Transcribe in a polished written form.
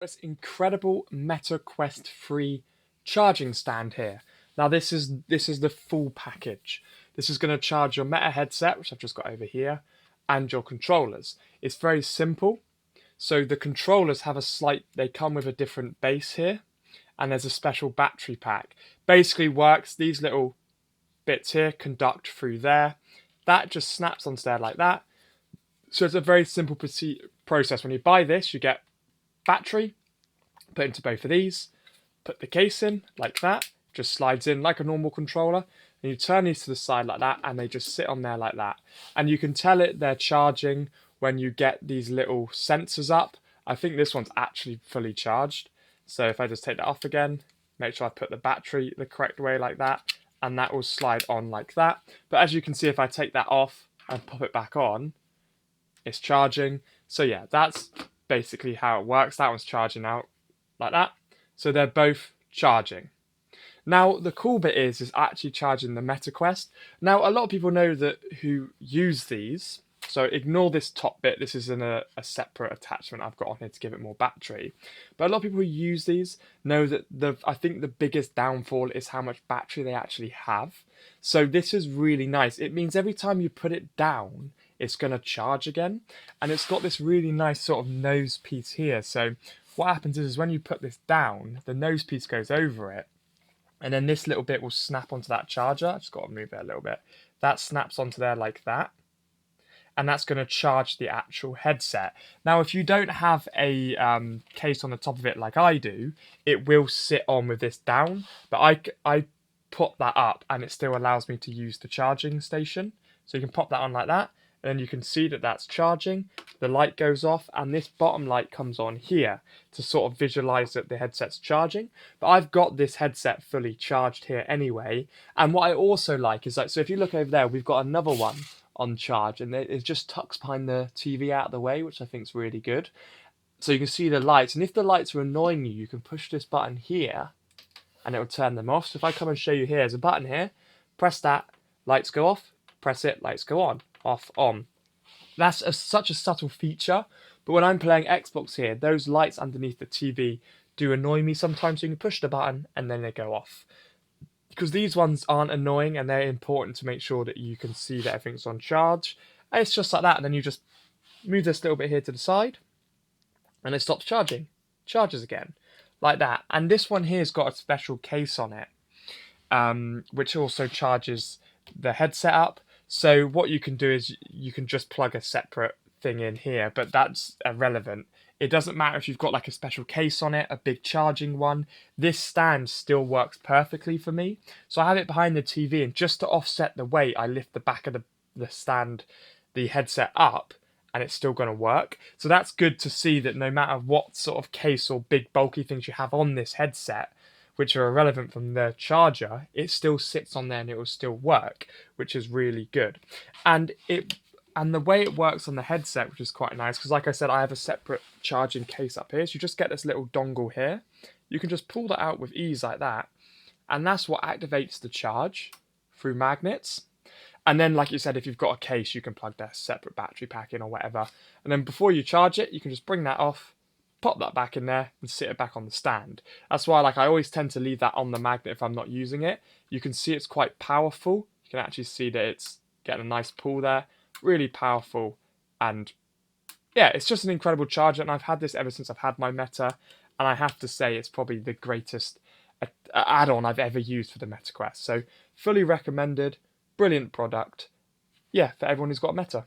This incredible Meta Quest 3 charging stand here. Now this is the full package. This is going to charge your Meta headset, which I've just got over here, and your controllers. It's very simple. So the controllers have they come with a different base here, and there's a special battery pack. Basically works, these little bits here conduct through there. That just snaps onto there like that. So it's a very simple process. When you buy this, you get battery, put into both of these, put the case in like that, just slides in like a normal controller, and you turn these to the side like that, and they just sit on there like that. And you can tell they're charging when you get these little sensors up. I think this one's actually fully charged. So if I just take that off again, make sure I put the battery the correct way like that, and that will slide on like that. But as you can see, if I take that off and pop it back on, it's charging. So yeah, that's basically how it works. That one's charging out like that. So they're both charging. Now the cool bit is actually charging the Meta Quest. Now a lot of people know that who use these. So ignore this top bit. This is in a separate attachment I've got on here to give it more battery. But a lot of people who use these know that I think the biggest downfall is how much battery they actually have. So this is really nice. It means every time you put it down, it's going to charge again. And it's got this really nice sort of nose piece here. So what happens is when you put this down, the nose piece goes over it. And then this little bit will snap onto that charger. I just got to move it a little bit. That snaps onto there like that. And that's going to charge the actual headset. Now, if you don't have a case on the top of it like I do, it will sit on with this down. But I put that up and it still allows me to use the charging station. So you can pop that on like that. And then you can see that that's charging. The light goes off and this bottom light comes on here to sort of visualize that the headset's charging. But I've got this headset fully charged here anyway. And what I also like is so if you look over there, we've got another one on charge, and it just tucks behind the TV out of the way, which I think is really good. So you can see the lights, and if the lights are annoying you, you can push this button here and it will turn them off. So if I come and show you here, there's a button here, press that, lights go off, press it, lights go on, off, on. That's such a subtle feature, but when I'm playing Xbox here, those lights underneath the TV do annoy me sometimes. So you can push the button and then they go off. Because these ones aren't annoying and they're important to make sure that you can see that everything's on charge. And it's just like that, and then you just move this little bit here to the side and it stops charging. Charges again, like that. And this one here's got a special case on it, which also charges the headset up. So what you can do is you can just plug a separate thing in here, but that's irrelevant. It doesn't matter if you've got like a special case on it, a big charging one. This stand still works perfectly for me. So I have it behind the TV, and just to offset the weight, I lift the back of the stand, the headset up, and it's still going to work. So that's good to see that no matter what sort of case or big bulky things you have on this headset, which are irrelevant from the charger, it still sits on there and it will still work, which is really good. And the way it works on the headset, which is quite nice, because like I said, I have a separate charging case up here. So you just get this little dongle here. You can just pull that out with ease like that. And that's what activates the charge through magnets. And then, like you said, if you've got a case, you can plug their separate battery pack in or whatever. And then before you charge it, you can just bring that off, pop that back in there and sit it back on the stand. That's why I always tend to leave that on the magnet if I'm not using it. You can see it's quite powerful. You can actually see that it's getting a nice pull there. Really powerful, and yeah, it's just an incredible charger, and I've had this ever since I've had my Meta, and I have to say it's probably the greatest add-on I've ever used for the Meta Quest. So fully recommended, brilliant product, yeah, for everyone who's got a Meta.